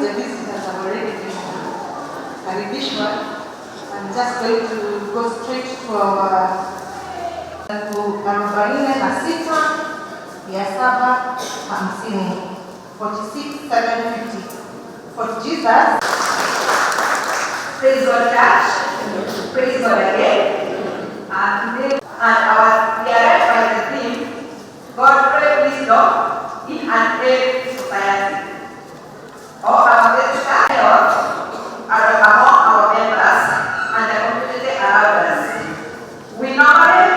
the visitors have already been karibishwa. I'm just going to go straight for 46 ya 750 46,750 for Jesus. Praise God, church. Praise God again. And we are led by the theme, God pray wisdom in an aid society. All our best are among our members and the community around us. We normally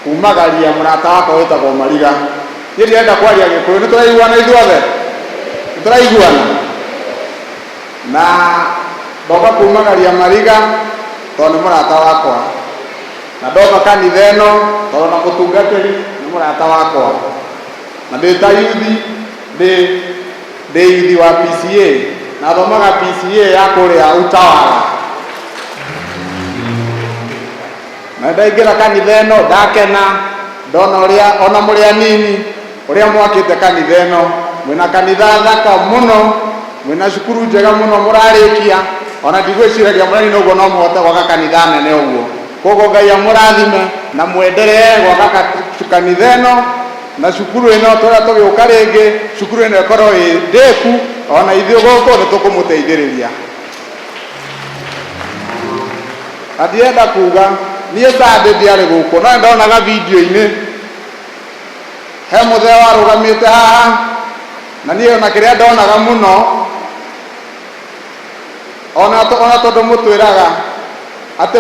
kumagaria murata wako wetagwo Mariga ndirenda kwaria Gikuyu ni turaiguana ithuothe turaiguana na ndoka kumagaria Mariga tondu murata wakwa na ndoka kanitha ino tondu na mutungatiri ni murata wakwa na ndita yuthi ndi yuthi wa PCA na thomaga PCA ya kuria Utawala na ndaingira kanitha ino ndakena ndona uria ona muri anini uria mwakite kanitha ino mwina kanitha thaka muno mwina cukuru njega muno murarikia ona ndigwiciragia murani noguo no muhote gwaka kanitha nene uguo koguo Ngai amurathime na mwenderee gwaka kanitha ino na cukuru ino turia tugiuka ringi cukuru ino ikorwo i ndeku ona ithuĩ gũkũ nĩ tũkũmũteithĩrĩria ndienda kuga niĩ Sunday ndiarĩ gũkũ no ndonaga video-inĩ he mũthee warũgamĩte haha na niĩ ona kĩrĩa ndonaga mũno ona tondũ mũtwĩraga atĩ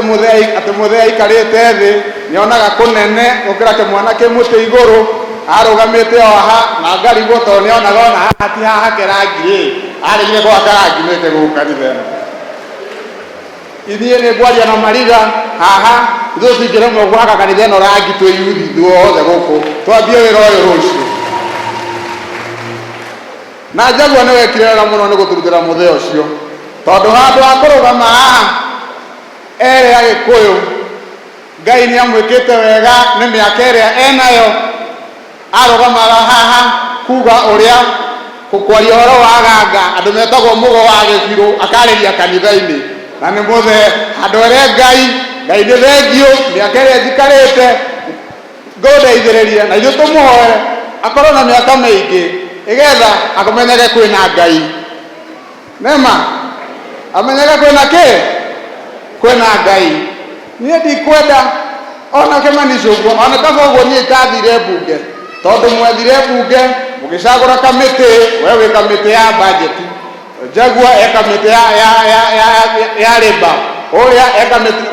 mũthee aikarĩte thĩ nĩonaga kũnene gũkĩra kĩmwana kĩ mũtĩ igũrũ arũgamĩte o haha na ngarigwo tondũ nĩonaga ona haha ti haha kĩrangi arĩgire gwaka rangi nĩte gũkũ kanitha ĩno ithiĩ nĩ ngwaria na Mariga haha ithuĩ tũingĩrĩmwo gwaka kanitha ĩno rangi twĩ yuthi ithuothe gũkũ twambie wĩra ũyũ rũciũ na njagua nĩ wekire wega mũno nĩ gũtũrutĩra mũthee ũcio tondũ handũ ha kũrũgama haha erĩ Agĩkũyũ Ngai nĩ amwĩkĩte wega nĩ mĩaka ĩrĩa enayo arũgamaga haha kuga ũrĩa kũkwaria ũhoro wa ganga andũ metagwo mũgo wa Gĩbirũ akarĩria kanitha-inĩ na nĩ mũthee handũ ĩrĩa Ngai nĩ thengio mĩaka ĩrĩa njikarĩte ngũndeithĩrĩrie na ithuĩ tũmũhoere akorwo na mĩaka mĩingĩ igetha akũmenyeke kwĩna Ngai nema amenyeke kwĩna kĩ kwĩna Ngai niĩ ndikwenda ona Kĩmani Icũng'wa ona kaba ũguo niĩ itathire mbunge tondũ mwethire mbunge mũgĩcagũra kamĩtĩ we wĩ kamĩtĩ ya budget Njagua kamĩtĩ ya Labour ũrĩa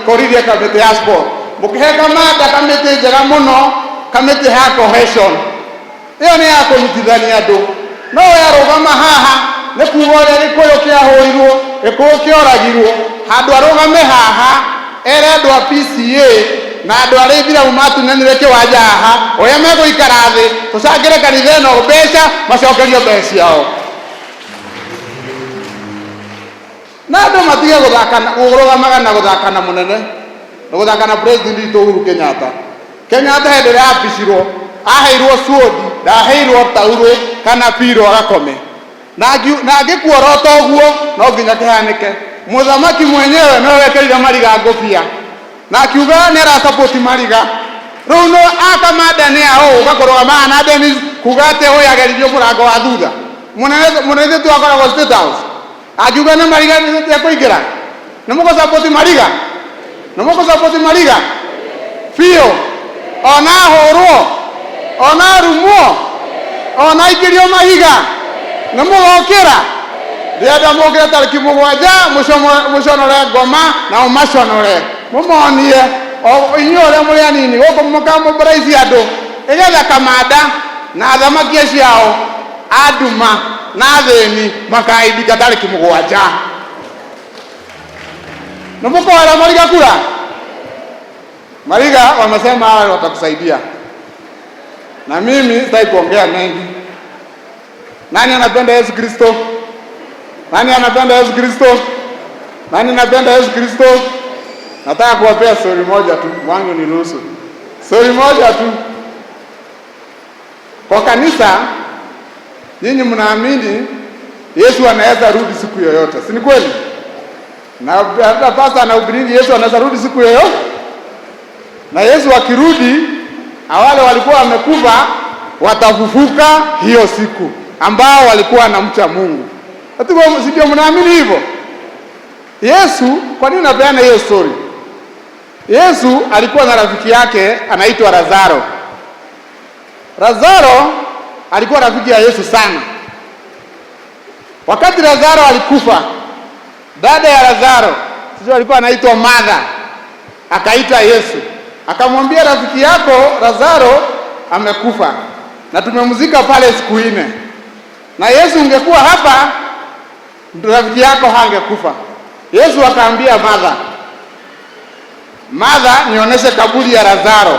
Korithia kamĩtĩ ya sport mũkĩhe Kamanda kamĩtĩ njega mũno kamĩtĩ ya cohesion ĩyo nĩ ya kũnyitithania andũ no yarũgama haha nĩ kuga ũrĩa Gĩkũyũ kĩahũrirwo ekokyoragirwo handu arugame haha ere andu a PCA na andu ari thira umatunanire kiwanja haha oya meguikara thi tucangire kanitha ino mbeca macokerio mbeca ciao na andu matige gurugamaga na guthakana munene na guthakana president itu Uhuru Kenyatta hende ya apicirwo aheirwo swodi ndaheirwo tauro kana piro agakome na angikuorota uguo no nginya kihanike muthamaki mwenyewe no wekerire mariga ngofia na akiuga ni ara support mariga riu no akamanda ni ao gakorwa mana Dennis kugate hoya geririo murango wa thutha munene tu akoragwo State House akiuga ni mariga ni kuingira ni muko support mariga fio ona horwo ona rumo ona ikirio mahiga na mugokira ndienda mugire tariki 7 muconore ngoma na umaconore mumonie o inyore muri anini guku mukamuburaisi andu igetha kamanda na thamaki ciao aduma na theni makaidika tariki 7 na mukoera Mariga kura. Mariga wamesema hao watakusaidia, na mimi sitaki kuongea mengi. Nani anapenda Yesu Kristo? Nani anapenda Yesu Kristo? Nani anapenda Yesu Kristo? Nataka kuwapea story moja tu, wangu niruhusu. Story moja tu. Kwa kanisa, nyinyi mnaamini Yesu anaweza rudi siku yoyote, si ni kweli? Na hata pasta anahubiri Yesu anaweza rudi siku yoyote. Na Yesu akirudi, wale walikuwa wamekufa watafufuka hiyo siku, ambao walikuwa wanamcha Mungu. Ndio mnaamini hivyo? Yesu, kwa nini napeana hiyo story? Yesu alikuwa na rafiki yake anaitwa Lazaro. Lazaro alikuwa rafiki ya Yesu sana. Wakati Lazaro alikufa, dada ya Lazaro, sio alikuwa anaitwa Martha, akaita Yesu. Akamwambia rafiki yako Lazaro amekufa na tumemzika pale siku 4. Na Yesu ungekuwa hapa, rafiki yako hangekufa. Yesu akaambia Martha, nionyeshe kaburi ya Lazaro.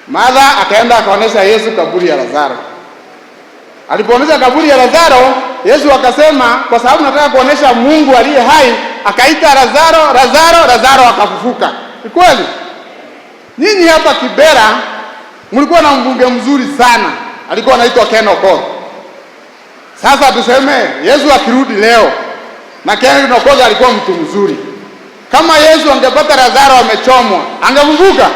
Martha akaenda akaonyesha Yesu kaburi ya Lazaro. Alipoonyesha kaburi ya Lazaro, Yesu akasema kwa sababu nataka kuonyesha Mungu aliye hai, akaita Lazaro akafufuka. Ni kweli? Nyinyi hapa Kibera mlikuwa na mbunge mzuri sana, alikuwa anaitwa Ken Okoth. Sasa tuseme Yesu akirudi leo na Ken Okoth alikuwa mtu mzuri, kama Yesu angepata Lazaro amechomwa, angefufuka?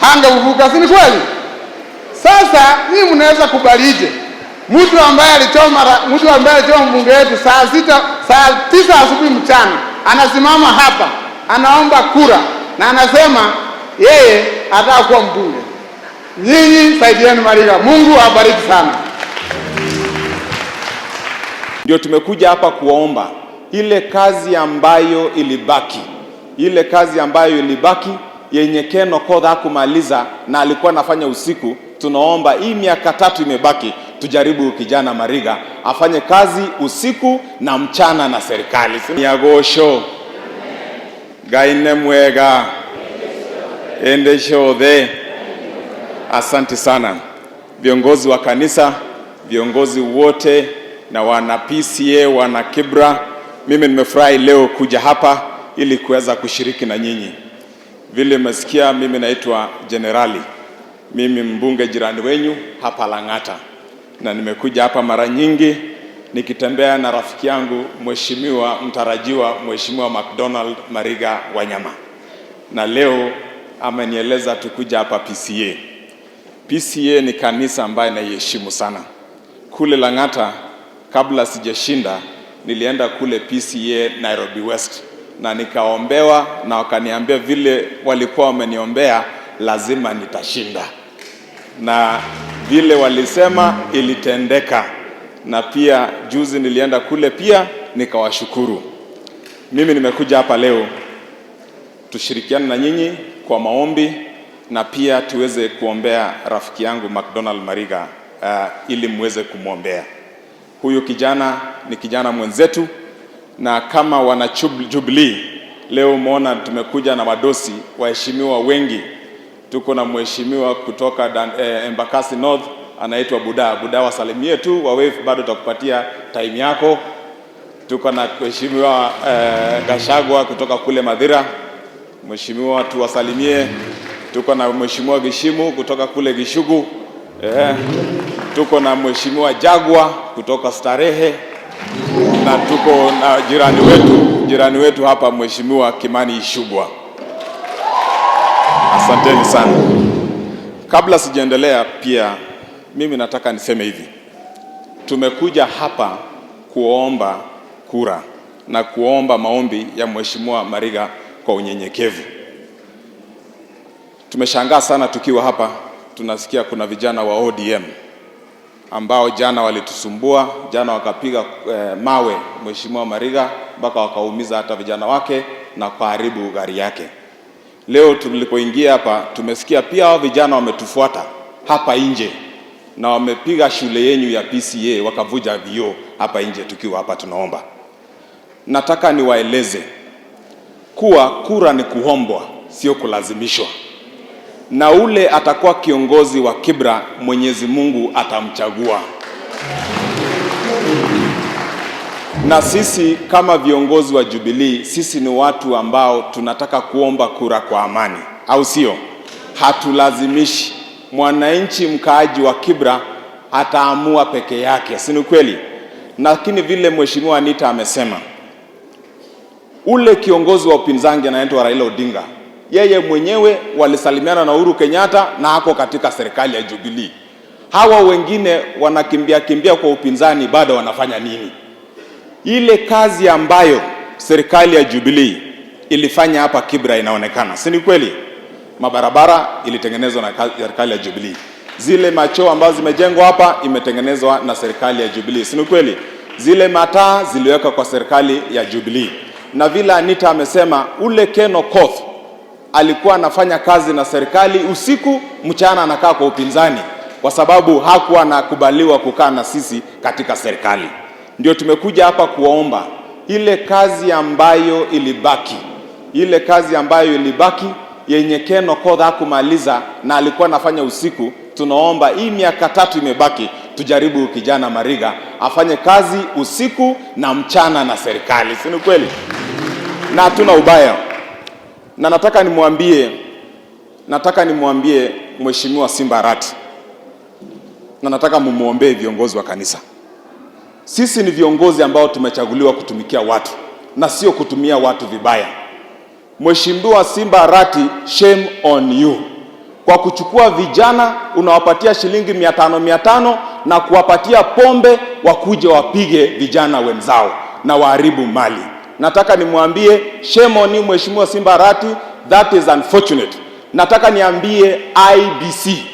Hangefufuka, si ni kweli? Sasa nyinyi mnaweza kubalije mtu ambaye alichoma mbunge wetu saa 9 asubuhi mchana, anasimama hapa anaomba kura na anasema yeye ataka kuwa mbunge? Nyinyi saidieni Mariga. Mungu awabariki sana. Ndio tumekuja hapa kuomba ile kazi ambayo ilibaki yenye Ken Okoth hakumaliza na alikuwa anafanya usiku. Tunaomba hii miaka 3 imebaki, tujaribu kijana Mariga afanye kazi usiku na mchana na serikali. Nyagosho gaine mwega ende shode. Asante sana viongozi wa kanisa, viongozi wote na wana PCA, wana Kibra. Mimi nimefurahi leo kuja hapa ili kuweza kushiriki na nyinyi. Vile mmesikia, mimi naitwa Generali. Mimi mbunge jirani wenyu hapa Lang'ata, na nimekuja hapa mara nyingi nikitembea na rafiki yangu mheshimiwa mtarajiwa Mheshimiwa McDonald Mariga Wanyama, na leo amenieleza tukuja hapa PCA. PCA ni kanisa ambaye naiheshimu sana. Kule Lang'ata kabla sijashinda nilienda kule PCA Nairobi West na nikaombewa, na wakaniambia vile walikuwa wameniombea lazima nitashinda, na vile walisema ilitendeka. Na pia juzi nilienda kule pia nikawashukuru. Mimi nimekuja hapa leo tushirikiane na nyinyi kwa maombi na pia tuweze kuombea rafiki yangu McDonald Mariga ili muweze kumwombea. Huyu kijana ni kijana mwenzetu, na kama wana Jubilee leo umeona tumekuja na wadosi waheshimiwa wengi. Tuko na mheshimiwa kutoka Embakasi North anaitwa Buda, wasalimie tu, wawave, bado tutakupatia time yako. Tuko na mheshimiwa Gashagwa kutoka kule Madhira, mheshimiwa tuwasalimie. Tuko na mheshimiwa Gishimu kutoka kule Gishugu. Tuko na mheshimiwa Jagwa kutoka Starehe, na tuko na jirani wetu hapa mheshimiwa Kimani Ichung'wah. Asanteni sana. Kabla sijaendelea, pia mimi nataka niseme hivi. Tumekuja hapa kuomba kura na kuomba maombi ya mheshimiwa Mariga kwa unyenyekevu. Tumeshangaa sana tukiwa hapa, tunasikia kuna vijana wa ODM ambao jana walitusumbua, jana wakapiga mawe mheshimiwa Mariga mpaka wakaumiza hata vijana wake na kuharibu gari yake. Leo tulipoingia hapa tumesikia pia hao vijana wametufuata hapa nje na wamepiga shule yenu ya PCA, wakavuja vioo hapa nje tukiwa hapa tunaomba. Nataka niwaeleze kuwa kura ni kuombwa, sio kulazimishwa. Na ule atakuwa kiongozi wa Kibra, Mwenyezi Mungu atamchagua. Na sisi kama viongozi wa Jubilee, sisi ni watu ambao tunataka kuomba kura kwa amani, au sio? Hatulazimishi. Mwananchi mkaaji wa Kibra ataamua peke yake, si ni kweli? Lakini vile mheshimiwa Anita amesema, ule kiongozi wa upinzani anaitwa Raila Odinga, yeye mwenyewe walisalimiana na Uhuru Kenyatta na hako katika serikali ya Jubilee. Hawa wengine wanakimbia kwa upinzani, bado wanafanya nini? Ile kazi ambayo serikali ya Jubilee ilifanya hapa Kibra inaonekana, si ni kweli? Mabarabara ilitengenezwa na serikali ya Jubilee. Zile machoo ambazo zimejengwa hapa imetengenezwa na serikali ya Jubilee, si ni kweli? Zile mataa ziliwekwa kwa serikali ya Jubilee. Na vile Anita amesema, ule Ken Okoth alikuwa anafanya kazi na serikali usiku, mchana anakaa kwa upinzani, kwa sababu hakuwa anakubaliwa kukaa na sisi katika serikali. Ndio tumekuja hapa kuomba ile kazi ambayo ilibaki, yenye Ken Okoth hakumaliza na alikuwa anafanya usiku. Tunaomba hii miaka 3 imebaki, tujaribu kijana Mariga afanye kazi usiku na mchana na serikali, si ni kweli? Na hatuna ubaya. Na nataka nimwambie mheshimiwa Simba Arati, na nataka mumuombee viongozi wa kanisa. Sisi ni viongozi ambao tumechaguliwa kutumikia watu na sio kutumia watu vibaya. Mheshimiwa Simba Arati, shame on you kwa kuchukua vijana unawapatia shilingi 500 na kuwapatia pombe wakuje wapige vijana wenzao na waharibu mali. Nataka nimwambie shame on you Mheshimiwa Simba Arati, that is unfortunate. Nataka niambie IBC,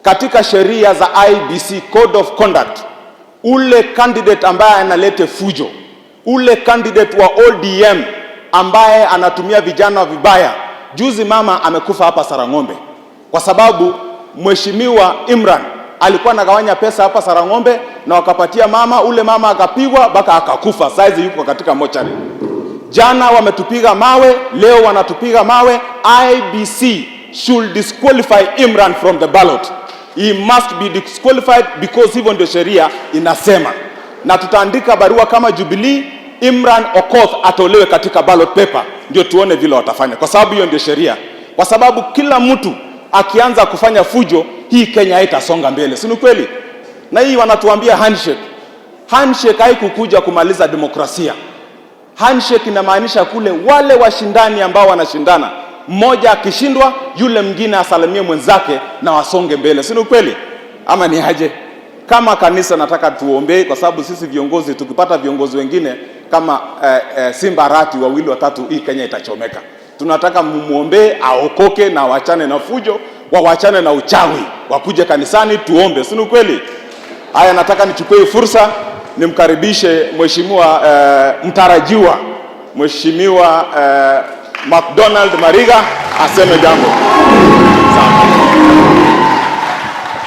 katika sheria za IBC Code of Conduct, ule candidate ambaye analete fujo, ule candidate wa ODM ambaye anatumia vijana vibaya. Juzi mama amekufa hapa Sarang'ombe kwa sababu Mheshimiwa Imran alikuwa anagawanya pesa hapa Sarang'ombe na wakapatia mama, ule mama akapigwa mpaka akakufa. Saizi yuko katika mochari. Jana wametupiga mawe, leo wanatupiga mawe. IBC should disqualify Imran from the ballot. He must be disqualified because hivyo ndio sheria inasema. Na tutaandika barua kama Jubilee, Imran Okoth atolewe katika ballot paper, ndio tuone vile watafanya, kwa sababu hiyo ndio sheria. Kwa sababu kila mtu akianza kufanya fujo, hii Kenya haitasonga mbele, si ni kweli? Na hii wanatuambia handshake. Handshake haikukuja kumaliza demokrasia. Handshake inamaanisha kule wale washindani ambao wanashindana, mmoja akishindwa yule mwingine asalimie mwenzake na wasonge mbele, si ni kweli? Ama ni aje? Kama kanisa nataka tuombe, kwa sababu sisi viongozi tukipata viongozi wengine kama Simba Arati 2 au 3, hii Kenya itachomeka. Tunataka mumuombe aokoke na wachane na fujo, wawachane na uchawi, wakuje kanisani tuombe, si ni kweli? Haya, nataka nichukue fursa nimkaribishe mheshimiwa mtarajiwa Mheshimiwa McDonald Mariga aseme jambo.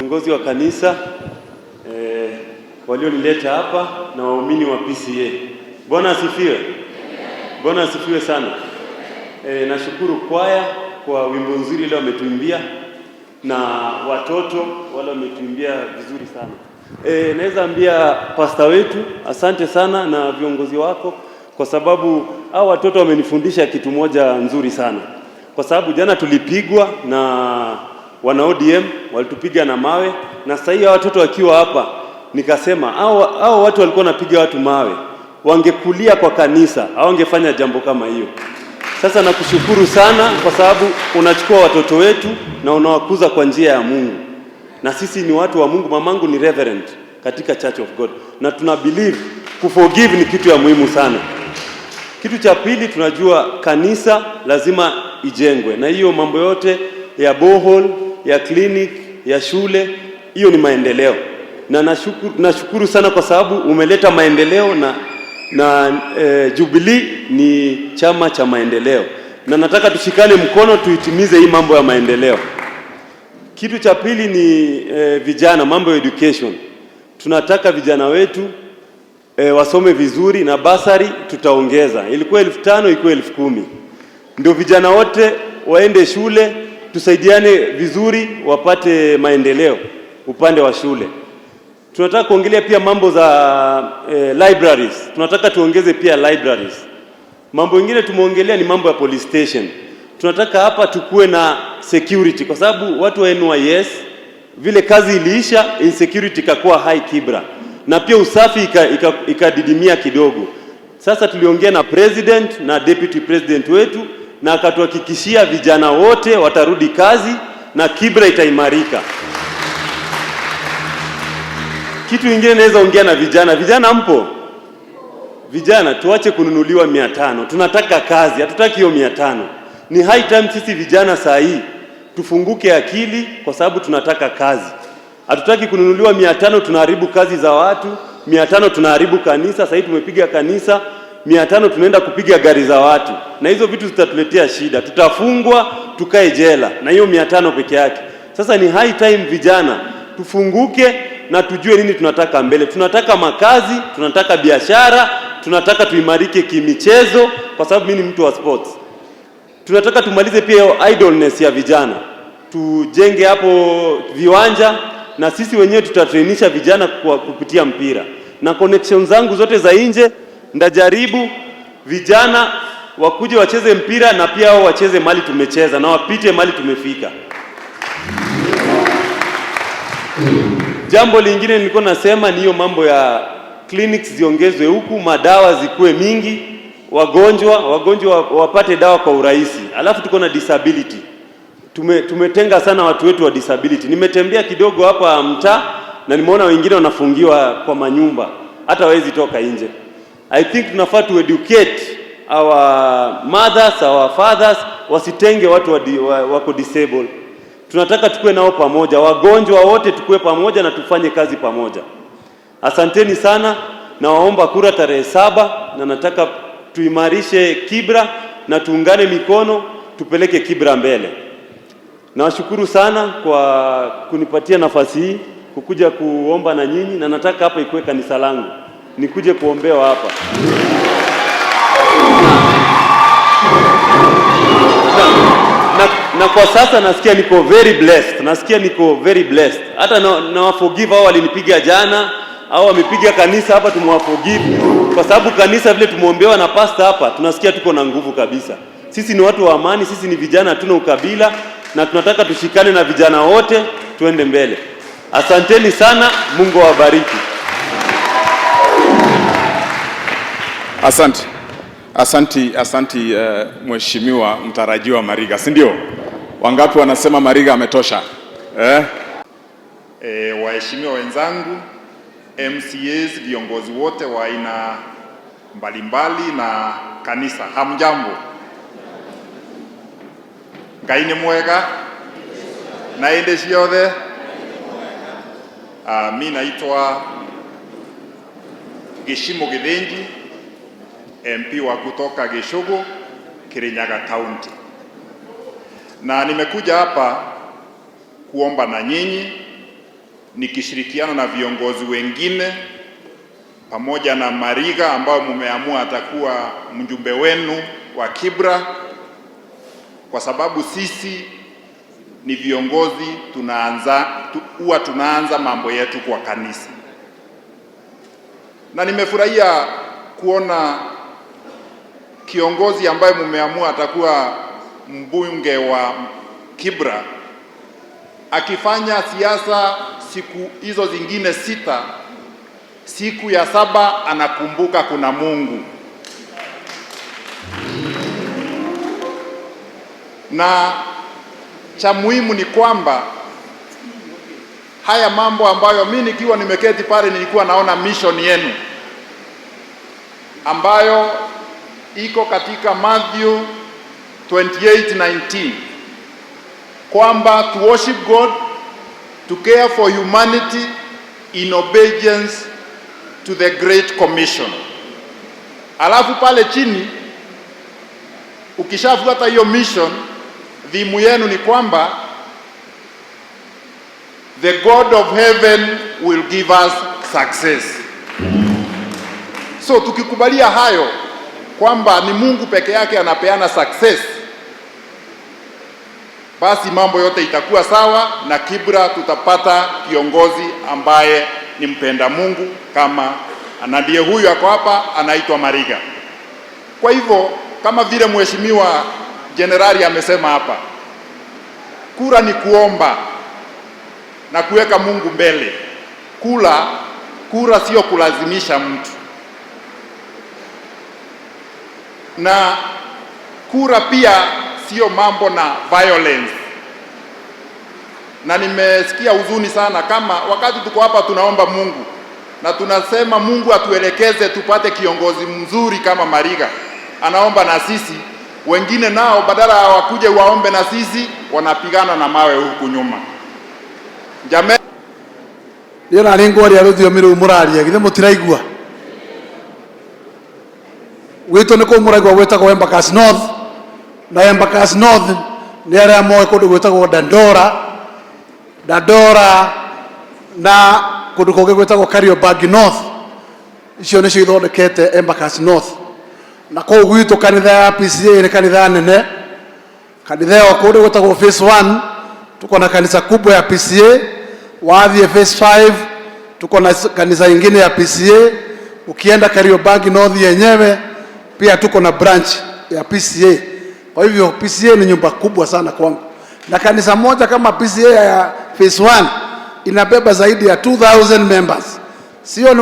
viongozi wa kanisa, walionileta hapa na waumini wa PCA. Bwana asifiwe. Bwana asifiwe sana. Nashukuru kwaya kwa wimbo nzuri leo wametuimbia, na watoto wale wametuimbia vizuri sana. Naweza ambia pasta wetu asante sana na viongozi wako, kwa sababu hao watoto wamenifundisha kitu moja nzuri sana. Kwa sababu jana tulipigwa na wana ODM, walitupiga na mawe, na sasa hivi watoto wakiwa hapa nikasema hao watu walikuwa wanapiga watu mawe, wangekulia kwa kanisa au wangefanya jambo kama hiyo. Sasa nakushukuru sana kwa sababu unachukua watoto wetu na unawakuza kwa njia ya Mungu. Na sisi ni watu wa Mungu, mamangu ni reverend katika Church of God. Na tuna believe kuforgive ni kitu ya muhimu sana. Kitu cha pili, tunajua kanisa lazima ijengwe. Na hiyo mambo yote ya borehole, ya clinic, ya shule, hiyo ni maendeleo. Na nashukuru sana kwa sababu umeleta maendeleo na Jubilee ni chama cha maendeleo. Na nataka tushikane mkono tuitimize hii mambo ya maendeleo. Kitu cha pili ni vijana, mambo ya education. Tunataka vijana wetu wasome vizuri, na basari tutaongeza. Ilikuwa 5,000 ikuwe 10,000. Ndio vijana wote waende shule, tusaidiane vizuri wapate maendeleo upande wa shule. Tunataka kuongelea pia mambo za libraries. Tunataka tuongeze pia libraries. Mambo mengine tumeongelea ni mambo ya police station. Tunataka hapa tukue na security, kwa sababu watu wa NYS vile kazi iliisha, insecurity ikakuwa high Kibra, na pia usafi ikadidimia kidogo. Sasa tuliongea na president na deputy president wetu, na akatuhakikishia vijana wote watarudi kazi na Kibra itaimarika. Kitu kingine naweza ongea na vijana. Vijana mpo? Vijana tuache kununuliwa 500. Tunataka kazi, hatutaki hiyo 500. Ni high time sisi vijana saa hii tufunguke akili, kwa sababu tunataka kazi. Hatutaki kununuliwa 500, tunaharibu kazi za watu. 500 tunaharibu kanisa. Sasa hivi tumepiga kanisa, 500 tunaenda kupiga gari za watu. Na hizo vitu zitatuletea shida. Tutafungwa, tukae jela. Na hiyo 500 peke yake. Sasa ni high time vijana tufunguke na tujue nini tunataka mbele. Tunataka makazi, tunataka biashara, tunataka tuimarike kimichezo, kwa sababu mimi ni mtu wa sports. Tunataka tumalize pia idleness ya vijana. Tujenge hapo viwanja, na sisi wenyewe tutatrainisha vijana kwa kupitia mpira. Na connections zangu zote za nje ndajaribu vijana wakuje wacheze mpira, na pia wao wacheze mali tumecheza, na wapite mali tumefika. Jambo lingine nilikuwa nasema ni hiyo mambo ya clinics ziongezwe huku, madawa zikuwe mingi, wagonjwa wapate dawa kwa urahisi. Alafu tuko na disability. Tumetenga sana watu wetu wa disability. Nimetembea kidogo hapa mtaa na nimeona wengine wanafungiwa kwa manyumba, hata hawezi toka nje. I think tunafaa to educate our mothers, our fathers, wasitenge watu wako disabled. Tunataka tukue nao pamoja, wagonjwa wote tukue pamoja na tufanye kazi pamoja. Asanteni sana, na waomba kura tarehe 7, na nataka tuimarishe Kibra na tuungane mikono tupeleke Kibra mbele. Nawashukuru sana kwa kunipatia nafasi hii kukuja kuomba na nyinyi, na nataka hapa ikuwe kanisa langu, nikuje kuombewa hapa. Na kwa sasa nasikia niko very blessed. Hata na waforgive hao walinipiga jana, au wamepiga kanisa hapa, tumwaforgive. Kwa sababu kanisa vile tumeombewa na pastor hapa, tunasikia tuko na nguvu kabisa. Sisi ni watu wa amani, sisi ni vijana, hatuna ukabila, na tunataka tushikane na vijana wote tuende mbele. Asanteni sana, Mungu awabariki. Asanti mheshimiwa mtarajiwa Mariga, si ndio? Wangapi wanasema Mariga ametosha? Waheshimiwa wenzangu, MCAs, viongozi wote wa aina mbalimbali na kanisa, hamjambo? Ngai ni mwega na ende ciothe. Mimi naitwa Gishimo Githinji, MP wa kutoka Gishugu, Kirinyaga County. Na nimekuja hapa kuomba na nyinyi nikishirikiana na viongozi wengine pamoja na Mariga ambao mumeamua atakuwa mjumbe wenu wa Kibra, kwa sababu sisi ni viongozi, huwa tunaanza mambo yetu kwa kanisa. Na nimefurahia kuona kiongozi ambaye mumeamua atakuwa mbunge wa Kibra akifanya siasa siku hizo zingine 6, siku ya 7 anakumbuka kuna Mungu. Na cha muhimu ni kwamba haya mambo ambayo mimi nikiwa nimeketi pale nilikuwa naona mission yenu ambayo iko katika Matthew 28:19 kwamba to worship God, to care for humanity in obedience to the Great Commission. Alafu pale chini ukishafuata hiyo mission, dhimu yenu ni kwamba the God of heaven will give us success. So tukikubalia hayo kwamba ni Mungu peke yake anapeana success, basi mambo yote itakuwa sawa na Kibra tutapata kiongozi ambaye ni mpenda Mungu, kama ndiye huyu ako hapa anaitwa Mariga. Kwa hivyo kama vile mheshimiwa jenerali amesema hapa, kura ni kuomba na kuweka Mungu mbele. Kura sio kulazimisha mtu, na kura pia sio mambo na violence. Na nimesikia huzuni sana kama wakati tuko hapa tunaomba Mungu na tunasema Mungu atuelekeze tupate kiongozi mzuri kama Mariga, anaomba na sisi wengine nao badala wakuje waombe na sisi wanapigana na mawe huku nyuma. Jamani, ndio na lengo ya ruthio miru muraria githe mutiraigua wito niko muraigua gwetagwo Embakasi North, na Embakasi North ni aria moe kundu gwetagwo Dandora na kundu kungi gwetagwo Kariobangi North. Icio nicio ithondekete Embakasi North, na kwa gwito kanitha ya PCA ni kanitha nene. Kanitha ya kundu gwetagwo Phase 1 tuko na kanisa kubwa ya PCA, wathi Phase 5 tuko na kanisa ingine ya PCA. Ukienda Kariobangi North yenyewe pia tuko na branch ya PCA. Kwa hivyo PCA ni nyumba kubwa sana kwangu, na kanisa moja kama PCA ya Phase 1 inabeba zaidi ya 2000 members. Sio ni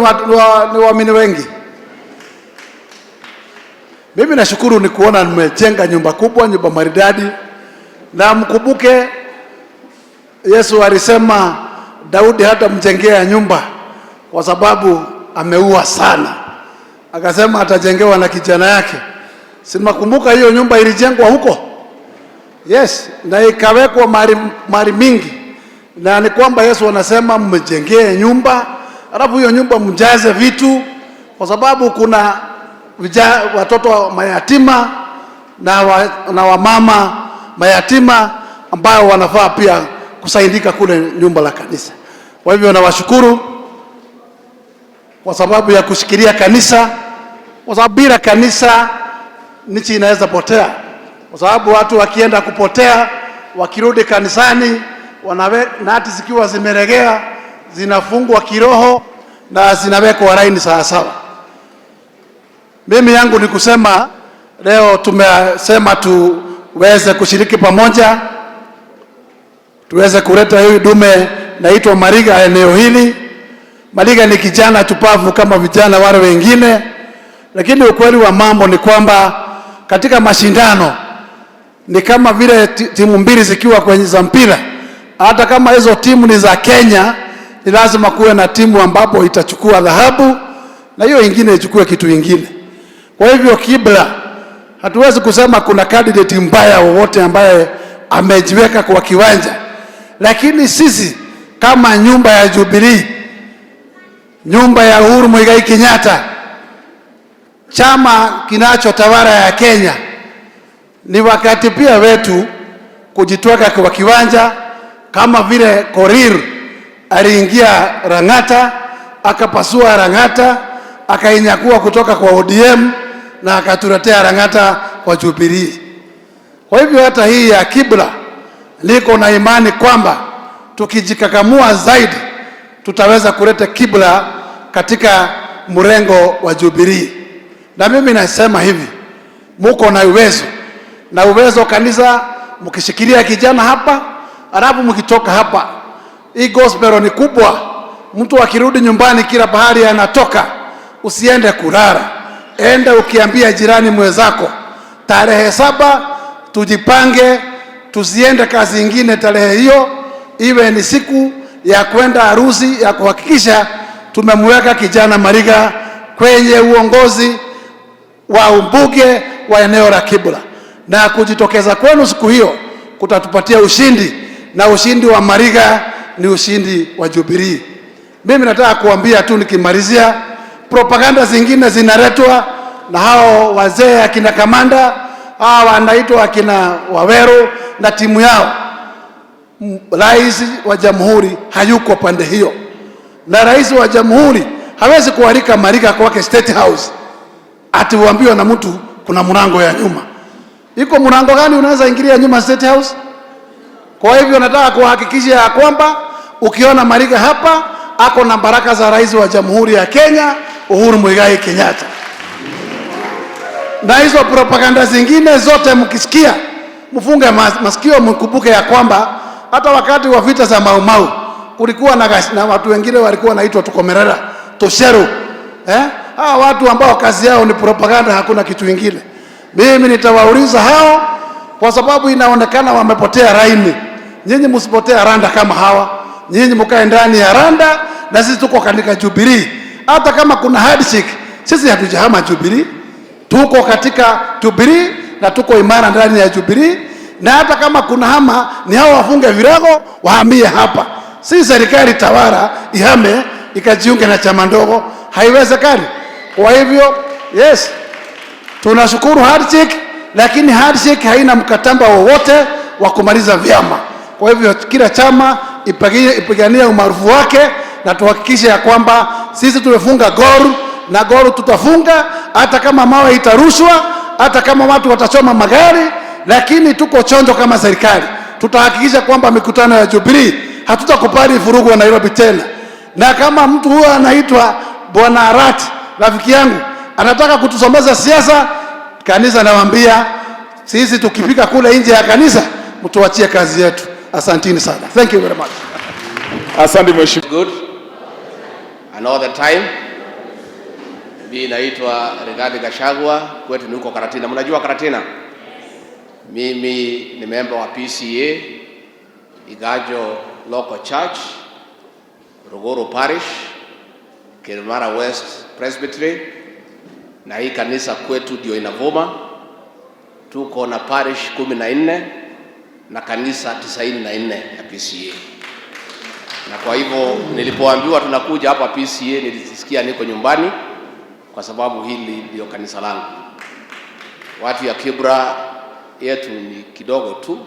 waamini wengi. Mimi nashukuru ni kuona nimejenga nyumba kubwa, nyumba maridadi. Na mkumbuke Yesu alisema Daudi hata mjengea nyumba kwa sababu ameua sana. Akasema atajengewa na kijana yake. Si nakumbuka hiyo nyumba ilijengwa huko? Yes, na ikawekwa mali mingi. Na ni kwamba Yesu anasema mmejengee nyumba, alafu hiyo nyumba mjaze vitu, kwa sababu kuna watoto mayatima na wamama mayatima ambao wanafaa pia kusaidika kule nyumba la kanisa. Kwa hivyo nawashukuru kwa sababu ya kushikilia kanisa, kwa sababu bila kanisa nchi inaweza potea. Kwa sababu watu wakienda kupotea, wakirudi kanisani, nati zikiwa zimeregea, zinafungwa kiroho na zinawekwa laini sawa sawa. Mimi yangu ni kusema leo tumesema tuweze kushiriki pamoja, tuweze kuleta hii dume naitwa Mariga eneo hili. Mariga ni kijana tupavu kama vijana wale wengine, lakini ukweli wa mambo ni kwamba katika mashindano ni kama vile timu mbili zikiwa kwenye za mpira. Hata kama hizo timu ni za Kenya, ni lazima kuwe na timu ambapo itachukua dhahabu na hiyo ingine ichukue kitu kingine. Kwa hivyo Kibra, hatuwezi kusema kuna candidate mbaya wowote ambaye amejiweka kwa kiwanja, lakini sisi kama nyumba ya Jubilee, nyumba ya Uhuru Muigai Kenyatta, chama kinachotawala ya Kenya, ni wakati pia wetu kujitweka kwa kiwanja kama vile Korir aliingia Rang'ata, akapasua Rang'ata, akainyakua kutoka kwa ODM na akatuletea Rang'ata kwa Jubilee. Kwa hivyo hata hii ya Kibra niko na imani kwamba tukijikakamua zaidi tutaweza kuleta Kibra katika mrengo wa Jubilee. Na mimi nasema hivi, muko na uwezo kanisa, mkishikilia kijana hapa, alafu mkitoka hapa, hii gospel ni kubwa. Mtu akirudi nyumbani kila bahari anatoka, usiende kulala, enda ukiambia jirani mwenzako, tarehe 7 tujipange, tusiende kazi ingine tarehe hiyo, iwe ni siku ya kwenda harusi ya kuhakikisha tumemweka kijana Mariga kwenye uongozi wa ubunge wa eneo la Kibra. Na kujitokeza kwenu siku hiyo kutatupatia ushindi, na ushindi wa Mariga ni ushindi wa Jubilee. Mimi nataka kuambia tu nikimalizia, propaganda zingine zinaletwa na hao wazee akina kamanda, hao wanaitwa akina Waweru na timu yao. Rais wa Jamhuri hayuko pande hiyo, na rais wa Jamhuri hawezi kualika Mariga kwake State House ati uambiwe na mtu kuna mlango ya nyuma. Iko mlango gani unaweza ingilia nyuma State House? Kwa hivyo nataka kuhakikisha ya kwamba ukiona Mariga hapa ako na baraka za rais wa Jamhuri ya Kenya Uhuru Muigai Kenyatta. Na hizo propaganda zingine zote mkisikia, mfunge masikio, mkumbuke ya kwamba hata wakati wa vita za Mau Mau kulikuwa na watu wengine walikuwa naitwa Tukomerera, Tosheru. Hawa watu ambao kazi yao ni propaganda, hakuna kitu kingine. Mimi nitawauliza hao kwa sababu inaonekana wamepotea raini. Nyinyi msipotea randa kama hawa. Nyinyi mkae ndani ya randa, na sisi tuko katika Jubilee. Hata kama kuna handshake, sisi hatujahama Jubilee. Tuko katika Jubilee na tuko imara ndani ya Jubilee. Na hata kama kuna hama, ni hao wafunge virago wahamie hapa. Si serikali tawala ihame ikajiunge na chama ndogo, haiwezekani. Kwa hivyo yes, tunashukuru handshake, lakini handshake haina mkataba wowote wa kumaliza vyama. Kwa hivyo kila chama ipiganie umaarufu wake, na tuhakikishe ya kwamba sisi tumefunga goru, na goru tutafunga hata kama mawe itarushwa, hata kama watu watachoma magari, lakini tuko chonjo kama serikali. Tutahakikisha kwamba mikutano ya Jubilee hatutakubali vurugu wa Nairobi tena. Na kama mtu huyo anaitwa Bwana Arati, rafiki yangu, anataka kutusomeza siasa, kanisa nawaambia sisi tukifika kule nje ya kanisa mtuachie kazi yetu. Asanteni sana. Thank you very much. Asante mheshimiwa. Good. And all the time. Mimi naitwa Rigathi Gachagua, kwetu ni huko Karatina. Mnajua Karatina? Mimi ni member wa PCA, Igajo Local Church, Ruguru Parish, Kilmara West Presbytery, na hii kanisa kwetu ndio inavuma. Tuko na parish 14 na kanisa 94 ya PCA. Na kwa hivyo nilipoambiwa tunakuja hapa PCA nilisikia niko nyumbani, kwa sababu hili ndio kanisa langu. Watu ya Kibra yetu ni kidogo tu,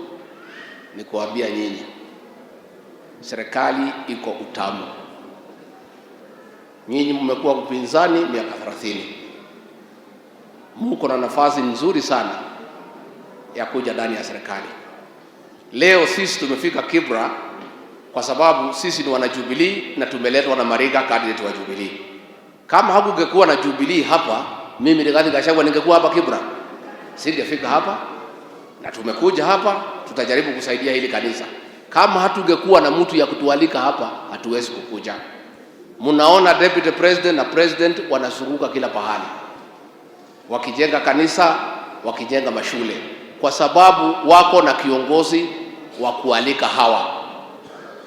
ni kuambia nyinyi, serikali iko utamu. Nyinyi mmekuwa upinzani miaka 30. Mko na nafasi nzuri sana ya kuja ndani ya serikali. Leo sisi tumefika Kibra kwa sababu sisi ni wana Jubilee na tumeletwa na Mariga, candidate wa Jubilee. Kama hakungekuwa na Jubilee hapa, mimi Rigathi Gachagua ningekuwa hapa Kibra? Singefika hapa. Na tumekuja hapa, tutajaribu kusaidia hili kanisa. Kama hatungekuwa na mtu ya kutualika hapa, hatuwezi kukuja. Mnaona deputy president na president wanazunguka kila pahali, wakijenga kanisa, wakijenga mashule, kwa sababu wako na kiongozi wa kualika hawa.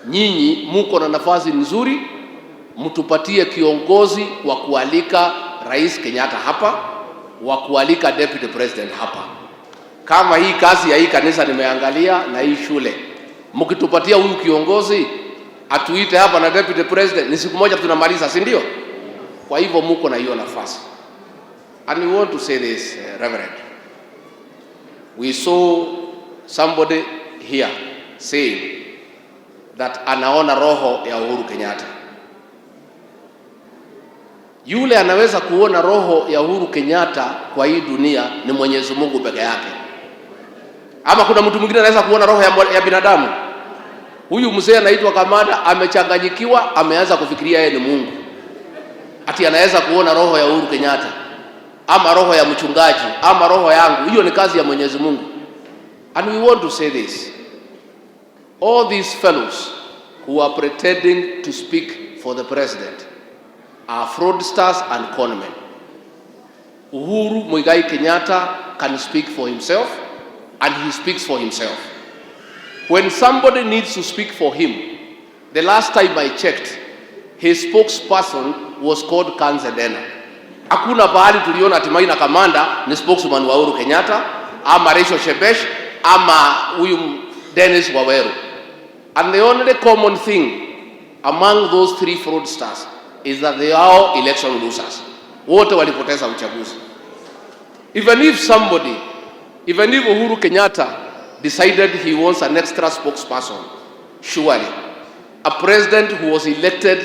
Nyinyi muko na nafasi nzuri, mtupatie kiongozi wa kualika Rais Kenyatta hapa, wa kualika deputy president hapa. Kama hii kazi ya hii kanisa nimeangalia na hii shule, mkitupatia huyu kiongozi atuite hapa na deputy president, ni siku moja tunamaliza, si ndio? Kwa hivyo muko na hiyo nafasi. And we want to say this, Reverend. We saw somebody here saying that anaona roho ya Uhuru Kenyatta. Yule anaweza kuona roho ya Uhuru Kenyatta kwa hii dunia ni Mwenyezi Mungu peke yake. Ama kuna mtu mwingine anaweza kuona roho ya binadamu? Huyu mzee anaitwa Kamanda amechanganyikiwa, ameanza kufikiria yeye ni Mungu. Ati anaweza kuona roho ya Uhuru Kenyatta ama roho ya mchungaji ama roho yangu. Hiyo ni kazi ya Mwenyezi Mungu. And we want to say this. All these fellows who are pretending to speak for the president are fraudsters and conmen. Uhuru Muigai Kenyatta can speak for himself, and he speaks for himself. When somebody needs to speak for him, the last time I checked, his spokesperson was called Kanzedena. Hakuna pahali tuliona ati Maina Kamanda ni spokesman wa Uhuru Kenyatta, ama Rachel Shebesh, ama huyu Dennis Waweru. And the only common thing among those three fraudsters is that they are all election losers. Wote walipoteza uchaguzi. Even if Uhuru Kenyatta decided he wants an extra spokesperson, surely a president who was elected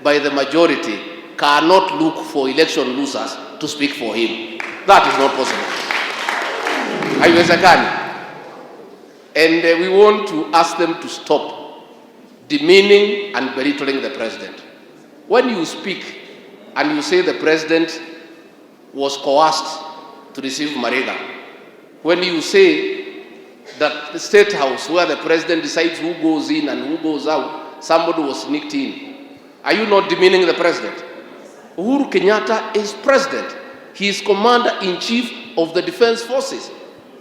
by the majority cannot look for election losers to speak for him. That is not possible. Haiwezekani. And we want to ask them to stop demeaning and belittling the president. When you speak and you say the president was coerced to receive Mariga, when you say that the State House where the president decides who goes in and who goes out, somebody was sneaked in, are you not demeaning the president? Uhuru Kenyatta is president. He is commander-in-chief of the defense forces.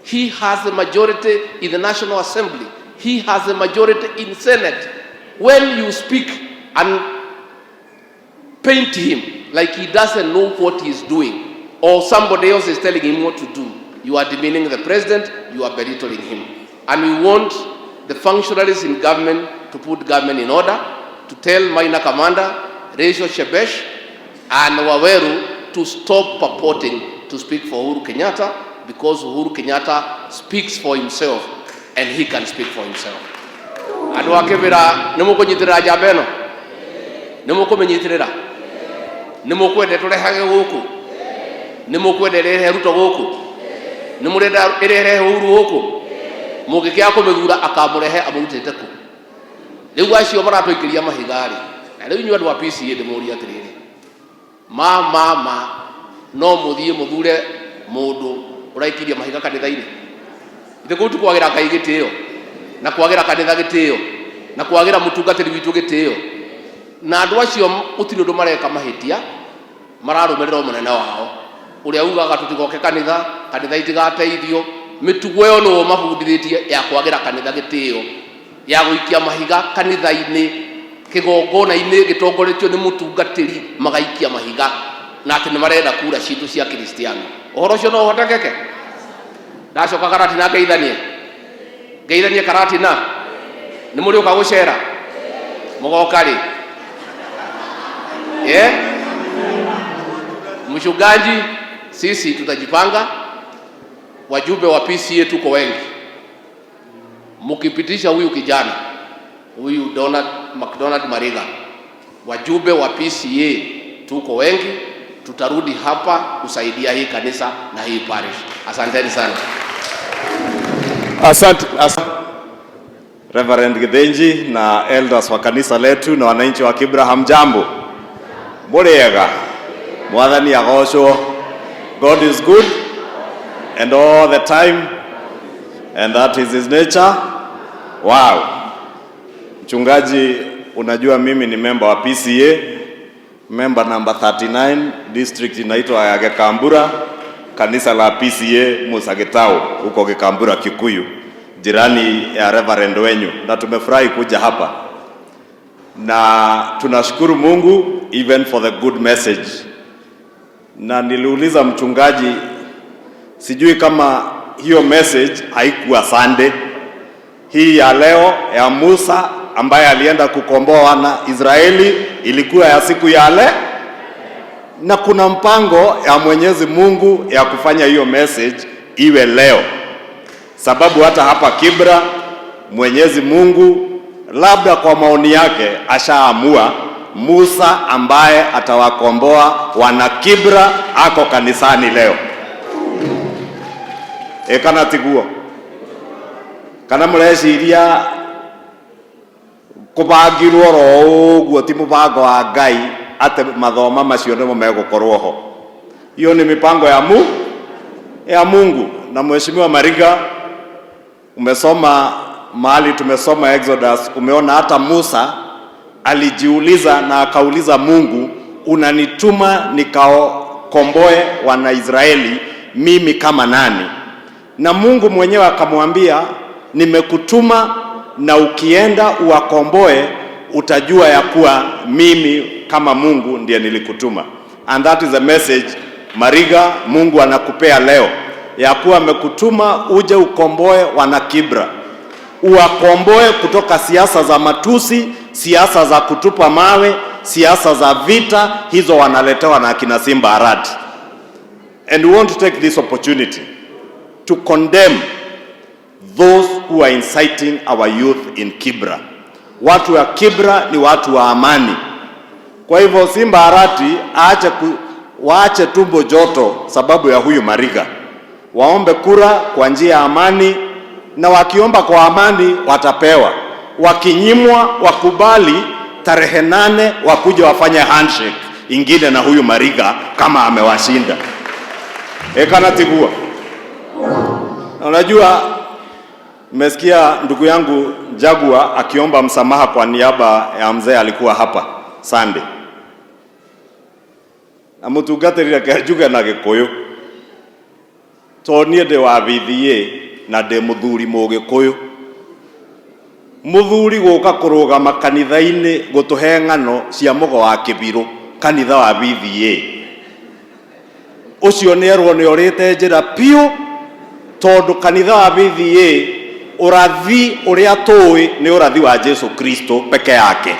He has the majority in the National Assembly. He has the majority in Senate. When you speak and paint him like he doesn't know what he's doing, or somebody else is telling him what to do, you are demeaning the president, you are belittling him. And we want the functionaries in government to put government in order, to tell Maina Kamanda, Rachel Shebesh, and Waweru to stop purporting to speak for Uhuru Kenyatta, because Uhuru Kenyatta speaks for himself and he can speak for himself. Anu akebera nimuko nyitirira jabeno nimuko menyitirira nimuko ndetore hage guku nimuko nderere Ruto guku nimurenda irere Uhuru guku mugikia kumethura akamurehe amutete ku riu acio maratoikiria mahigari na riu nyu andu wa PCA ndimuria atiriri ma no muthie muthure mundu uraikiria mahiga kanitha-ini ithe kutu kwagira Ngai gitio na kwagira kanitha gitio na kwagira mutungatiri witu gitio na andu acio utiri ndu mareka mahitia mararumirira munene wao uria ugaga tutigoke kanitha itigateithio mitugo yo no mabundithitie ya kwagira kanitha gitio ya guikia mahiga kanitha-ini kigongona-ini gitongoretio ni mutungatiri magaikia mahiga na ati ni marenda kura citu cia Kristiano. Uhoro cio no uhotekeke? Ndacoka karati na ngeithanie karati na ni muri uka gucera mugoka ri mchungaji, sisi tutajipanga. Wajumbe wa PCA tuko wengi, mkipitisha huyu kijana huyu McDonald Mariga, wajumbe wa PCA tuko wengi, tutarudi hapa kusaidia hii kanisa na hii parish. Asanteni sana. Asante. Reverend Githinji na elders wa kanisa letu na wananchi wa Kibra, hamjambo? Muriega? Mwathani agocwo. God is good and all the time, and that is his nature. Wow. Mchungaji, unajua mimi ni member wa PCA, member number 39, district inaitwa ya Gikambura, kanisa la PCA Musagitao huko Gikambura Kikuyu, jirani ya Reverend wenyu, na tumefurahi kuja hapa na tunashukuru Mungu even for the good message. Na niliuliza mchungaji, sijui kama hiyo message haikuwa Sunday hii ya leo ya Musa ambaye alienda kukomboa wana Israeli, ilikuwa ya siku yale, na kuna mpango ya Mwenyezi Mungu ya kufanya hiyo message iwe leo, sababu hata hapa Kibra Mwenyezi Mungu labda kwa maoni yake ashaamua Musa ambaye atawakomboa wana Kibra ako kanisani leo. Kana tiguo kana mureciria kubangirwo ro uguo ti mubango wa Ngai ate mathoma macio nimo megukorwo ho. Hiyo ni mipango ya Mungu. Na Mheshimiwa Mariga, umesoma mahali tumesoma Exodus, umeona hata Musa alijiuliza na akauliza Mungu, unanituma nikakomboe wana Israeli mimi kama nani? Na Mungu mwenyewe akamwambia, nimekutuma na ukienda uwakomboe utajua ya kuwa mimi kama Mungu ndiye nilikutuma. And that is the message Mariga Mungu anakupea leo, ya kuwa amekutuma uje ukomboe wana Kibra, uwakomboe kutoka siasa za matusi, siasa za kutupa mawe, siasa za vita, hizo wanaletewa na akina Simba Arati. And we want to take this opportunity to condemn those who are inciting our youth in Kibra. Watu wa Kibra ni watu wa amani. Kwa hivyo Simba Arati waache tumbo joto sababu ya huyu Mariga. Waombe kura kwa njia ya amani, na wakiomba kwa amani watapewa. Wakinyimwa wakubali tarehe 8 wakuja wafanye handshake ingine na huyu Mariga kama amewashinda. Kana tigua. Unajua, mmesikia ndugu yangu Jagua akiomba msamaha kwa niaba ya mzee alikuwa hapa Sunday. Na mutungatĩrĩra kajuga na Gĩkũyũ. To niĩ ndĩ wa BBA na ndĩ mũthuri Mũgĩkũyũ. Mũthuri gũka kũrũgama kanitha-inĩ gũtũhe ng'ano cia mũgo wa Kĩbirũ kanitha wa BBA. Ũcio nĩerwo nĩ orĩte njĩra piũ, tondũ kanitha wa BBA ũrathi ũrĩa tũĩ nĩ ũrathi wa Jesu Kristo peke yake.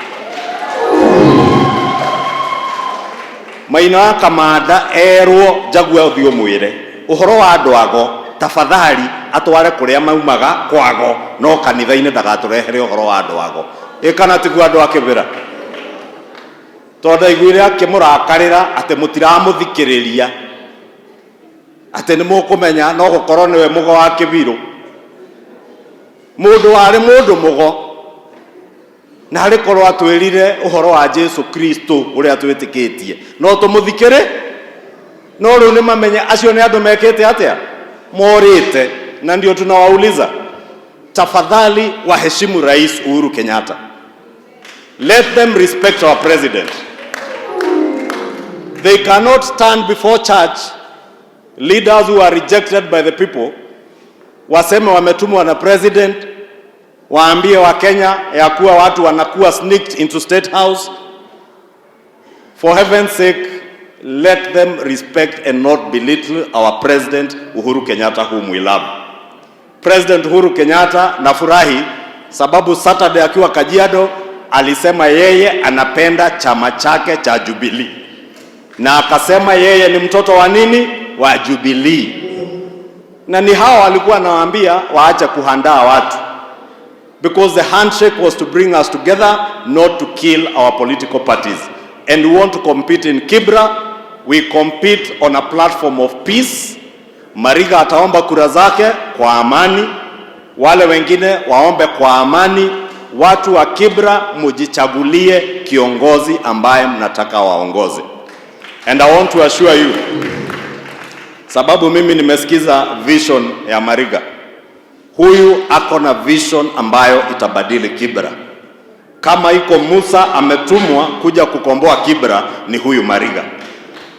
Maina Kamanda erwo Jagua ũthiĩ ũmwĩre ũhoro wa andũ ago tafadhali atware kũrĩa maumaga kwago, no kanitha-inĩ ndagatũrehere ũhoro wa andũ ago. Kana tigua andũ a Kĩbĩra, tondũ aiguire akĩmũrakarĩra atĩ mũtiramũthikĩrĩria, atĩ nĩ mũkũmenya no gũkorwo nĩwe mũgo wa Kĩbirũ. Mũndũ warĩ mũndũ mũgo, na harĩ korwo atwĩrire ũhoro wa Jesu Kristo ũrĩa twĩtĩkĩtie, no tũmũthikĩre. No rĩu nĩ mamenye acio nĩ andũ mekĩte atĩa, morĩte. Na ndio tunawauliza, tafadhali waheshimu Rais Uhuru Kenyatta. Let them respect our president. They cannot stand before church leaders who are rejected by the people, waseme wametumwa na president, waambie wa Kenya ya kuwa watu wanakuwa sneaked into State House. For heaven's sake, let them respect and not belittle our president Uhuru Kenyatta, whom we love. President Uhuru Kenyatta nafurahi sababu Saturday akiwa Kajiado alisema yeye anapenda chama chake cha Jubilee, na akasema yeye ni mtoto wa nini? Wa Jubilee. Na ni hao walikuwa nawaambia waache kuhandaa watu, because the handshake was to bring us together, not to kill our political parties. And we want to compete in Kibra. We compete on a platform of peace. Mariga ataomba kura zake kwa amani, wale wengine waombe kwa amani. Watu wa Kibra mujichagulie kiongozi ambaye mnataka waongoze. And I want to assure you, sababu mimi nimesikiza vision ya Mariga, huyu ako na vision ambayo itabadili Kibra. Kama iko Musa ametumwa kuja kukomboa Kibra, ni huyu Mariga.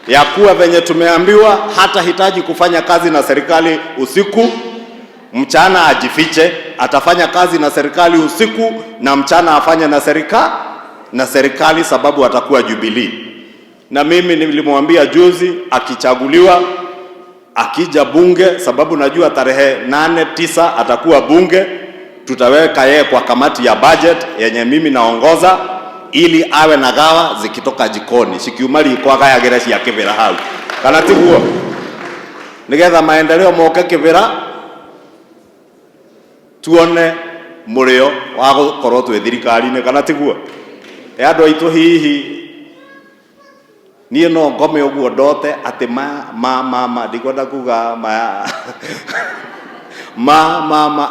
Ya kuwa venye tumeambiwa hata hitaji kufanya kazi na serikali usiku, mchana ajifiche, atafanya kazi na serikali usiku na mchana afanye na serikali sababu atakuwa Jubilee. Na mimi nilimwambia juzi akichaguliwa, akija bunge, sababu najua tarehe 8, 9 atakuwa bunge, tutaweka yeye kwa kamati ya budget yenye mimi naongoza, ili awe na gawa zikitoka jikoni sikiumari kwa gaya geresi ya Kĩbĩra hau. Kana tiguo, nigetha maendeleo moke Kĩbĩra, tuone murio wa gukorwo twi thirikari-inĩ kana tiguo andũ aitũ hihi niĩ no ngome ũguo ndote atĩ ma ndikwenda kuga ma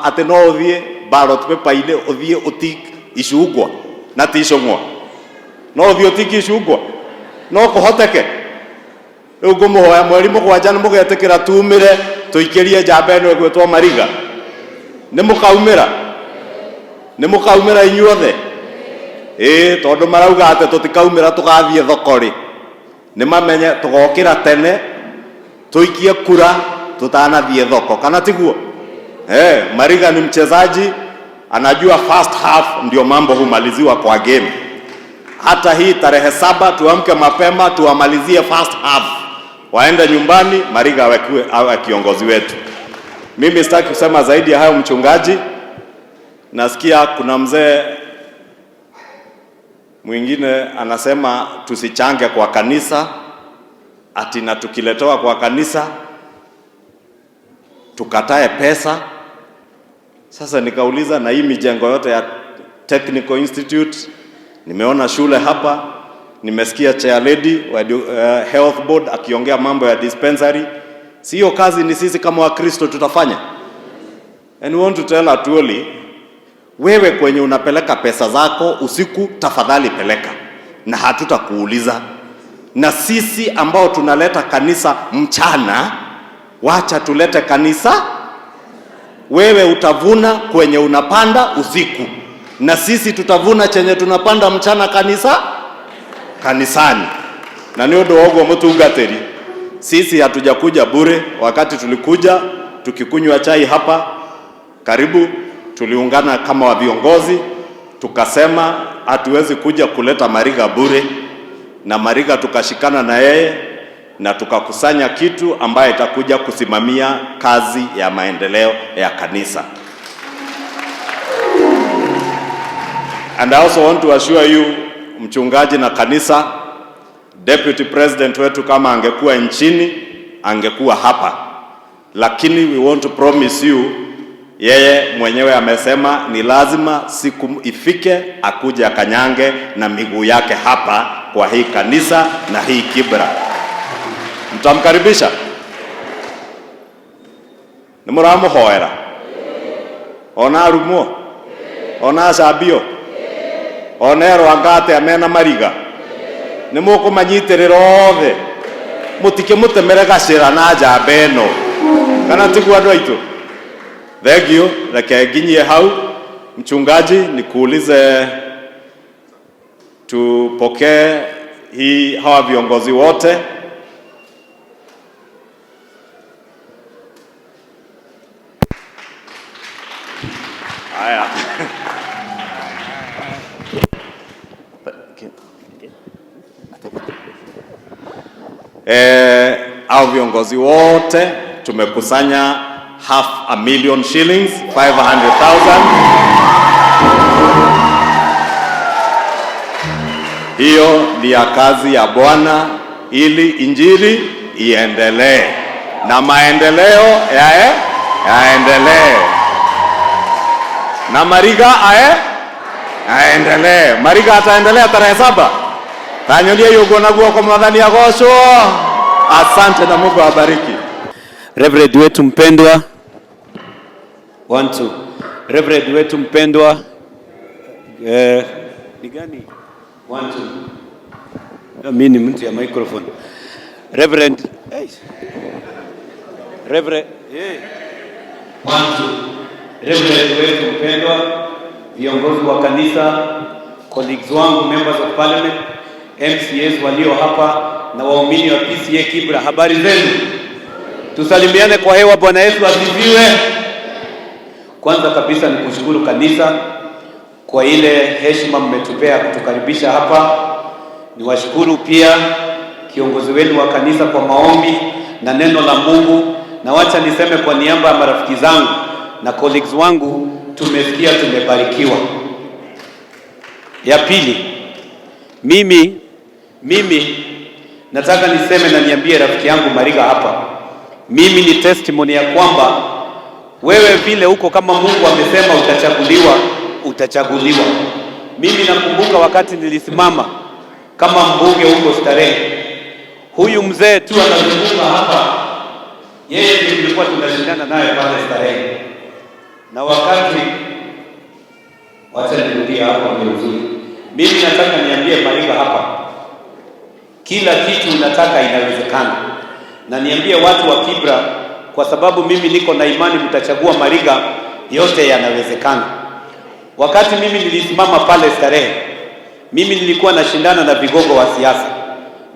atĩ no ũthiĩ ballot paper-inĩ ũthiĩ ũtik icungwa na ti icũng'wa no ũthiĩ ũtik icungwa no kũhoteke rĩu ngũmũhoya mweri mũgwanja nĩ mũgetĩkĩra tumĩre tũikĩrie njamba ĩno ĩgwĩtwo Mariga nĩ mũkaumĩra inyuothe tondũ marauga atĩ tũtikaumĩra tũgathiĩ thoko-rĩ nĩ mamenye tũgokĩra tene tũikie kura tũtanathiĩ thoko kana tiguo Mariga ni mchezaji anajua first half ndio mambo humaliziwa kwa game. Hata hii tarehe 7 tuamke mapema tuamalizie first half waende nyumbani, Mariga awe kiongozi wetu. Mimi sitaki kusema zaidi ya hayo mchungaji. Nasikia kuna mzee mwingine anasema tusichange kwa kanisa, ati na tukiletoa kwa kanisa tukatae pesa. Sasa nikauliza, na hii mijengo yote ya Technical Institute, nimeona shule hapa, nimesikia chair lady wa health board akiongea mambo ya dispensary. Sio kazi ni sisi kama Wakristo tutafanya? And we want to tell Atuoli, wewe kwenye unapeleka pesa zako usiku, tafadhali peleka na hatutakuuliza. Na sisi ambao tunaleta kanisa mchana, wacha tulete kanisa. Wewe utavuna kwenye unapanda usiku, na sisi tutavuna chenye tunapanda mchana kanisani. Na ni ndio wogo mutungateri. Sisi hatujakuja bure. Wakati tulikuja tukikunywa chai hapa karibu, tuliungana kama wa viongozi tukasema hatuwezi kuja kuleta Mariga bure, na Mariga tukashikana na yeye na tukakusanya kitu ambaye itakuja kusimamia kazi ya maendeleo ya kanisa. And I also want to assure you, mchungaji na kanisa, deputy president wetu kama angekuwa nchini angekuwa hapa, lakini we want to promise you, yeye mwenyewe amesema ni lazima siku ifike akuje akanyange na miguu yake hapa kwa hii kanisa na hii Kibra. Mtamkaribisha? Ni muramuhoera? Ona arumo? Ona acambio? Onero angate amena Mariga? Ni mũkũmanyiitĩrĩra othe mũtike mũtemere gacĩra na njamba ĩno kana tiguo andũ aitũ? Thegio, reke nginyie hau. Mchungaji, nikuulize, tupokee hawa viongozi wote. Haya. Hao viongozi wote tumekusanya 500,000 shillings, 500,000. Hiyo ni ya kazi ya Bwana ili injili iendelee na maendeleo yaendelee na Mariga aendelee. Mariga ataendelea tarehe 7. Tanyonia yugo na guoko mwadhani ya gosho. Asante na Mungu awabariki. Reverend wetu mpendwa, 1 2. Reverend wetu mpendwa, ni gani? 1 2. Mimi ni mtu ya microphone. Reverend, Reverend, 1 2. Reverend wetu mpendwa, viongozi wa kanisa, colleagues wangu, members of parliament, MCAs walio hapa na waumini wa PCA Kibra, habari zenu? Tusalimiane kwa hewa. Bwana Yesu asifiwe. Kwanza kabisa ni kushukuru kanisa kwa ile heshima mmetupea kutukaribisha hapa. Niwashukuru pia kiongozi wenu wa kanisa kwa maombi na neno la Mungu, na wacha niseme kwa niaba ya marafiki zangu na colleagues wangu, tumesikia, tumebarikiwa. Ya pili, mimi nataka niseme na niambie rafiki yangu Mariga hapa, mimi ni testimony ya kwamba Wewe vile huko, kama Mungu amesema utachaguliwa, utachaguliwa. Mimi nakumbuka wakati nilisimama kama mbunge huko Starehe, huyu mzee tu anazunguka hapa, yeye tulikuwa tunashindana naye pale Starehe. Na wakati, wacha nirudie hapa ndio uzuri. Mimi nataka niambie Mariga hapa, kila kitu unataka inawezekana. Na niambie watu wa Kibra, kwa sababu mimi niko na imani mtachagua Mariga, yote yanawezekana. Wakati mimi nilisimama pale Starehe, mimi nilikuwa nashindana na vigogo wa siasa.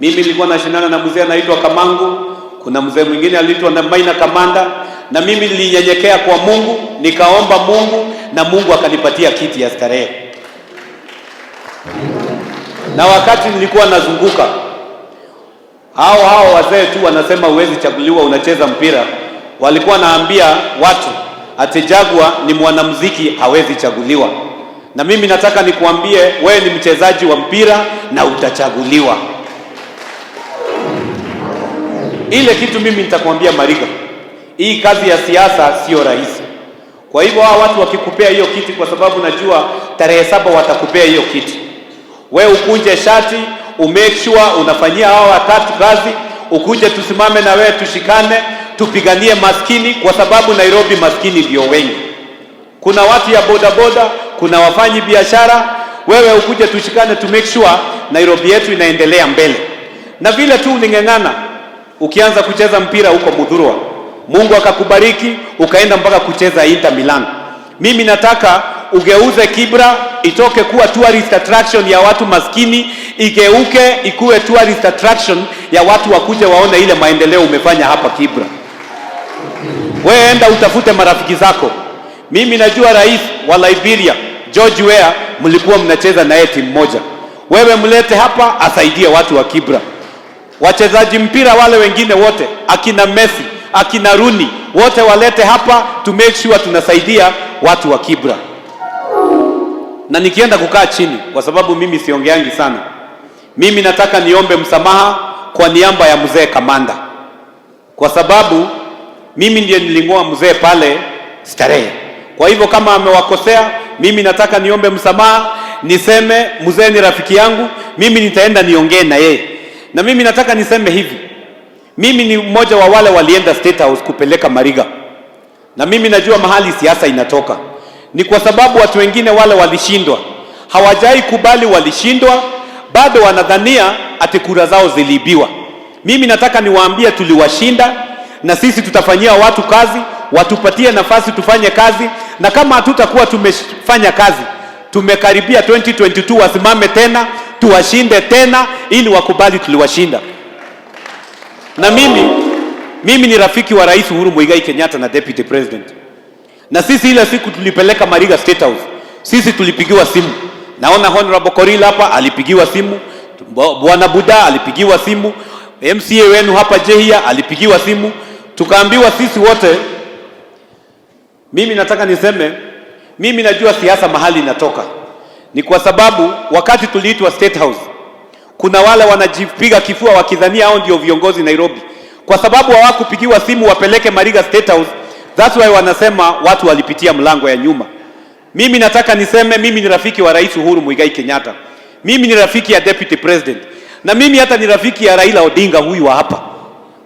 Mimi nilikuwa nashindana na mzee anaitwa Kamangu, kuna mzee mwingine aliitwa na Maina Kamanda, na mimi nilinyenyekea kwa Mungu, nikaomba Mungu na Mungu akanipatia kiti ya Starehe. Na wakati nilikuwa nazunguka, hao wazee tu wanasema uwezi chaguliwa, unacheza mpira. Walikuwa naambia watu ati Jaguar ni mwanamuziki, hawezi chaguliwa. Na mimi nataka nikuambie, wewe ni mchezaji wa mpira na utachaguliwa. Ile kitu mimi nitakwambia Mariga, hii kazi ya siasa sio rahisi. Kwa hivyo hao watu wakikupea hiyo kiti, kwa sababu najua tarehe 7 watakupea hiyo kiti, wewe ukunje shati, umake sure unafanyia hao watatu kazi, ukuje tusimame na wewe tushikane, tupiganie maskini, kwa sababu Nairobi maskini ndio wengi. Kuna watu ya bodaboda, kuna wafanyi biashara, wewe ukuje tushikane to make sure Nairobi yetu inaendelea mbele. Na vile tu uling'ang'ana ukianza kucheza mpira huko Muthurwa, Mungu akakubariki ukaenda mpaka kucheza Inter Milan. Mimi nataka ugeuze Kibra itoke kuwa tourist attraction ya watu maskini, igeuke ikuwe tourist attraction ya watu wakuje waone ile maendeleo umefanya hapa Kibra. Wewe enda utafute marafiki zako. Mimi najua rais wa Liberia George Weah mlikuwa mnacheza naye timu moja. Wewe mlete hapa asaidie watu wa Kibra. Wachezaji mpira wale wengine wote, akina Messi, akina Rooney, wote walete hapa to make sure tunasaidia watu wa Kibra. Na nikienda kukaa chini, kwa sababu mimi siongeangi sana, mimi nataka niombe msamaha kwa niaba ya mzee Kamanda, kwa sababu mimi ndiye nilingoa mzee pale Starehe. Kwa hivyo kama amewakosea, mimi nataka niombe msamaha, niseme mzee ni rafiki yangu, mimi nitaenda niongee na yeye. Na mimi nataka niseme hivi, mimi ni mmoja wa wale walienda State House kupeleka Mariga. Na mimi najua mahali siasa inatoka. Ni kwa sababu watu wengine wale walishindwa, hawajai kubali walishindwa, bado wanadhania ati kura zao ziliibiwa. Mimi nataka niwaambie tuliwashinda, na sisi tutafanyia watu kazi, watupatie nafasi tufanye kazi. Na kama hatutakuwa tumefanya kazi, tumekaribia 2022 wasimame tena, tuwashinde tena, ili wakubali tuliwashinda. Na mimi ni rafiki wa Rais Uhuru Muigai Kenyatta na Deputy President. Na sisi ile siku tulipeleka Mariga State House, sisi tulipigiwa simu. Naona Honorable Korila hapa alipigiwa simu, Bwana Buda alipigiwa simu, MCA wenu hapa Jehia alipigiwa simu, tukaambiwa sisi wote. Mimi nataka niseme, mimi najua siasa mahali inatoka. Ni kwa sababu wakati tuliitwa State House, kuna wale wanajipiga kifua wakidhania hao ndio viongozi Nairobi, kwa sababu hawakupigiwa simu wapeleke Mariga State House. That's why wanasema watu walipitia mlango ya nyuma. Mimi nataka niseme, mimi ni rafiki wa Rais Uhuru Muigai Kenyatta, mimi ni rafiki ya Deputy President, na mimi hata ni rafiki ya Raila Odinga huyu wa hapa.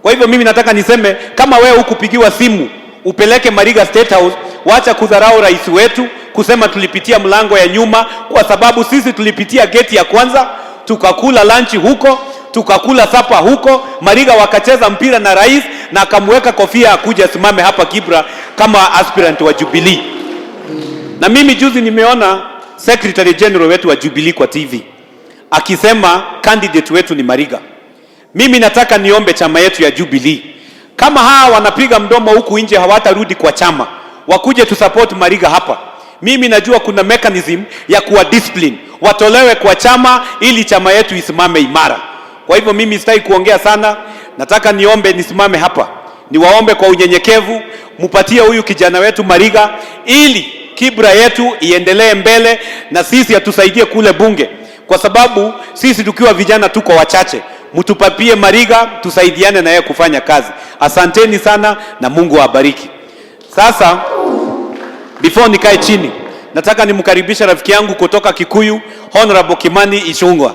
Kwa hivyo mimi nataka niseme, kama wewe hukupigiwa simu upeleke Mariga State House, wacha kudharau rais wetu kusema tulipitia mlango ya nyuma, kwa sababu sisi tulipitia geti ya kwanza, tukakula lunch huko, tukakula sapa huko. Mariga wakacheza mpira na rais, na akamweka kofia akuja simame hapa Kibra kama aspirant wa Jubilee. Na mimi juzi nimeona Secretary General wetu wa Jubilee kwa TV akisema candidate wetu ni Mariga. Mimi nataka niombe chama yetu ya Jubilee, kama hawa wanapiga mdomo huku nje hawatarudi kwa chama, wakuje tu support Mariga hapa. Mimi najua kuna mechanism ya kuwa discipline, watolewe kwa chama ili chama yetu isimame imara. Kwa hivyo mimi sitaki kuongea sana, nataka niombe nisimame hapa, niwaombe kwa unyenyekevu, mupatie huyu kijana wetu Mariga ili Kibra yetu iendelee mbele, na sisi atusaidie kule bunge, kwa sababu sisi tukiwa vijana tuko wachache. Mtupapie Mariga, tusaidiane na yeye kufanya kazi. Asanteni sana na Mungu awabariki. Sasa before nikae chini, nataka nimkaribishe rafiki yangu kutoka Kikuyu, Honorable Kimani Ichung'wah.